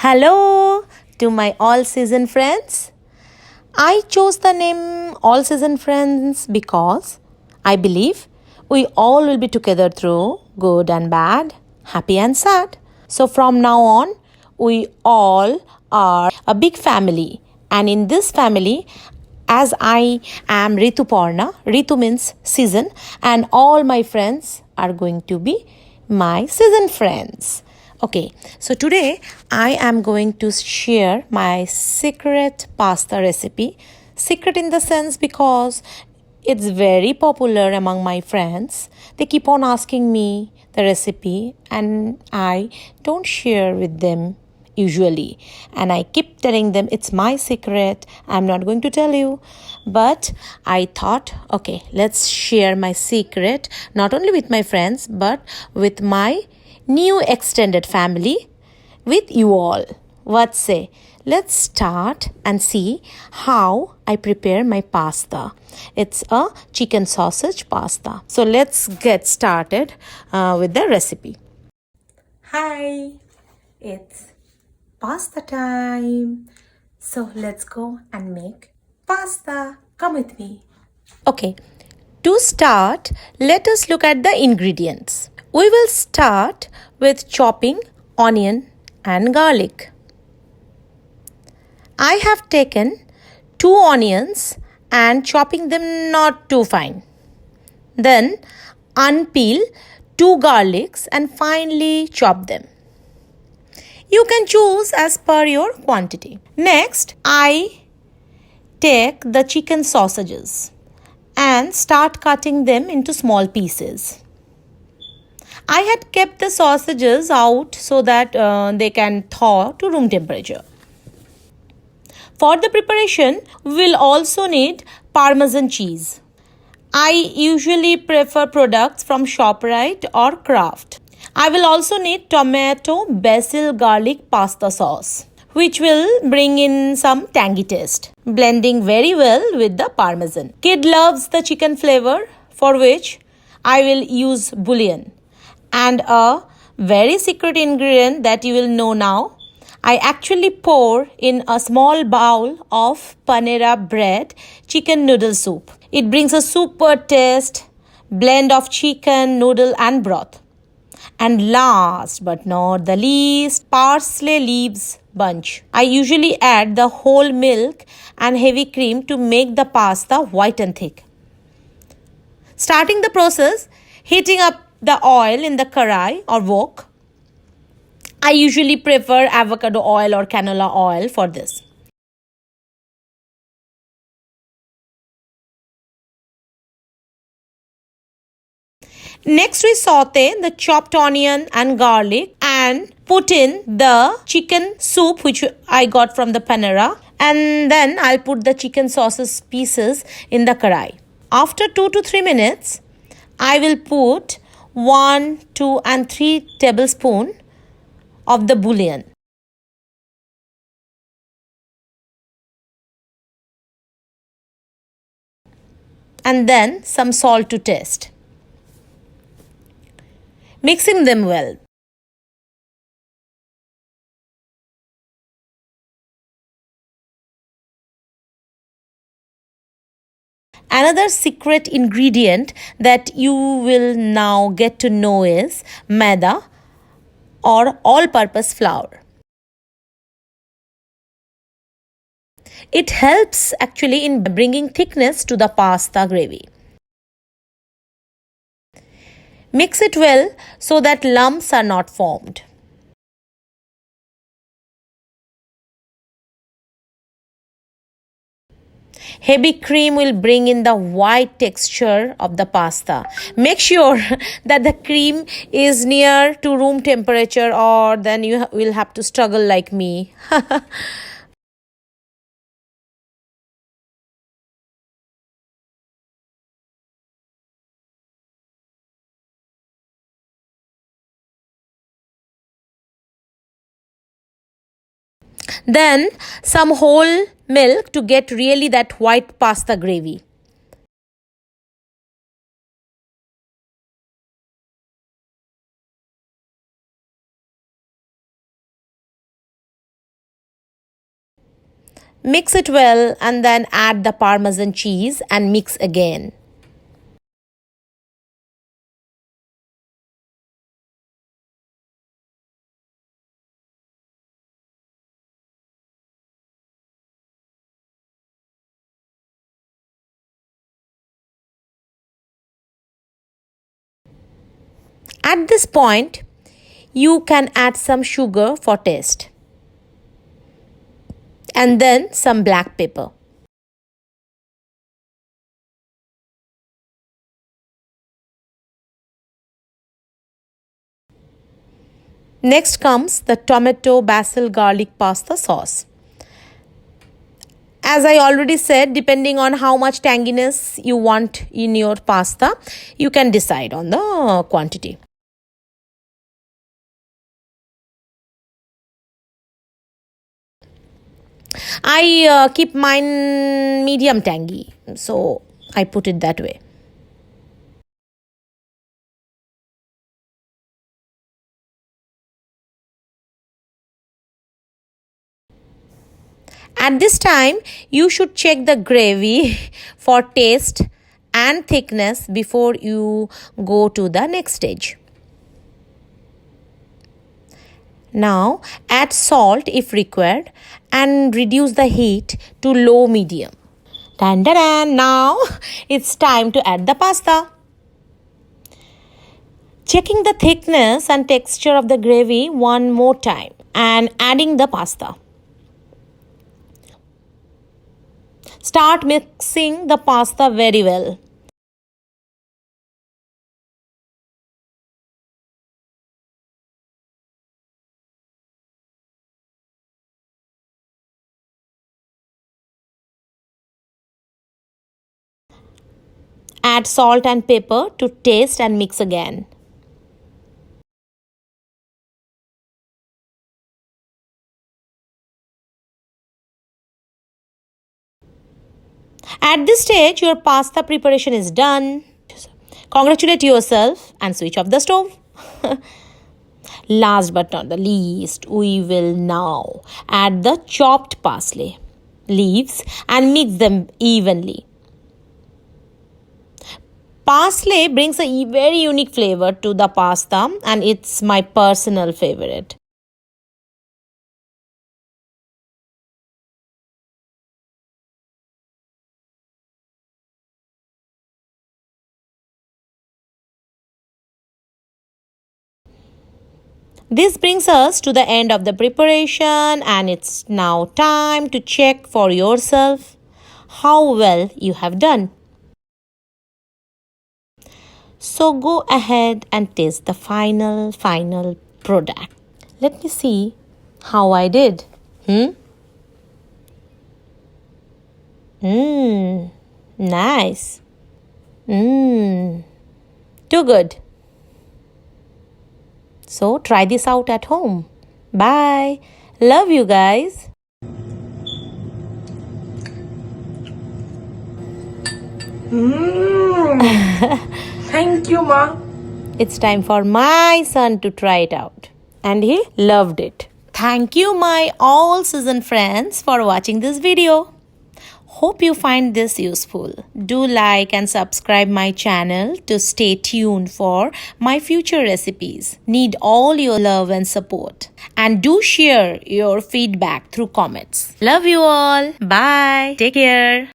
Hello to my all season friends. I chose the name All Season Friends because I believe we all will be together through good and bad, happy and sad. So from now on, we all are a big family, and in this family, as I am Ritu Parna, Ritu means season, and all my friends are going to be my season friends. Okay, so today I am going to share my secret pasta recipe. Secret in the sense because it's very popular among my friends. They keep on asking me the recipe, and I don't share with them usually. And I keep telling them it's my secret, I'm not going to tell you. But I thought, okay, let's share my secret not only with my friends but with my new extended family, with you all. What say? Let's start and see how I prepare my pasta. It's a chicken sausage pasta. So let's get started with the recipe. Hi, it's pasta time. So let's go and make pasta. Come with me. Okay, to start, let us look at the ingredients. We will start with chopping onion and garlic. I have taken 2 onions and chopping them not too fine. Then unpeel 2 garlics and finely chop them. You can choose as per your quantity. Next, I take the chicken sausages and start cutting them into small pieces. I had kept the sausages out so that they can thaw to room temperature. For the preparation, we will also need Parmesan cheese. I usually prefer products from ShopRite or Kraft. I will also need tomato, basil, garlic pasta sauce, which will bring in some tangy taste, blending very well with the Parmesan. Kid loves the chicken flavor, for which I will use bouillon. And a very secret ingredient that you will know now, I actually pour in a small bowl of panera bread chicken noodle soup. It brings a super taste, blend of chicken, noodle and broth. And last but not the least, parsley leaves bunch. I usually add the whole milk and heavy cream to make the pasta white and thick. Starting the process, heating up the oil in the karai or wok. I usually prefer avocado oil or canola oil for this. Next, we saute the chopped onion and garlic and put in the chicken soup which I got from the panera, and then I'll put the chicken sauces pieces in the karai. After 2 to 3 minutes, I will put 1, 2 and 3 tablespoons of the bouillon. And then some salt to taste. Mixing them well. Another secret ingredient that you will now get to know is maida or all-purpose flour. It helps actually in bringing thickness to the pasta gravy. Mix it well so that lumps are not formed. Heavy cream will bring in the white texture of the pasta. Make sure that the cream is near to room temperature, or then you will have to struggle like me. Then some whole milk to get really that white pasta gravy. Mix it well and then add the Parmesan cheese and mix again. At this point, you can add some sugar for taste and then some black pepper. Next comes the tomato basil garlic pasta sauce. As I already said, depending on how much tanginess you want in your pasta, you can decide on the quantity. I keep mine medium tangy, so I put it that way. At this time, you should check the gravy for taste and thickness before you go to the next stage. Now, add salt if required and reduce the heat to low medium. Dun, dun, dun. Now, it's time to add the pasta. Checking the thickness and texture of the gravy one more time and adding the pasta. Start mixing the pasta very well. Add salt and pepper to taste and mix again. At this stage, your pasta preparation is done. Congratulate yourself and switch off the stove. Last but not the least, we will now add the chopped parsley leaves and mix them evenly. Parsley brings a very unique flavor to the pasta and it's my personal favorite. This brings us to the end of the preparation and it's now time to check for yourself how well you have done. So go ahead and taste the final product. Let me see how I did. Nice. Too good. So try this out at home. Bye. Love you guys. Thank you, Ma. It's time for my son to try it out. And he loved it. Thank you, my all season friends, for watching this video. Hope you find this useful. Do like and subscribe my channel to stay tuned for my future recipes. Need all your love and support. And do share your feedback through comments. Love you all. Bye. Take care.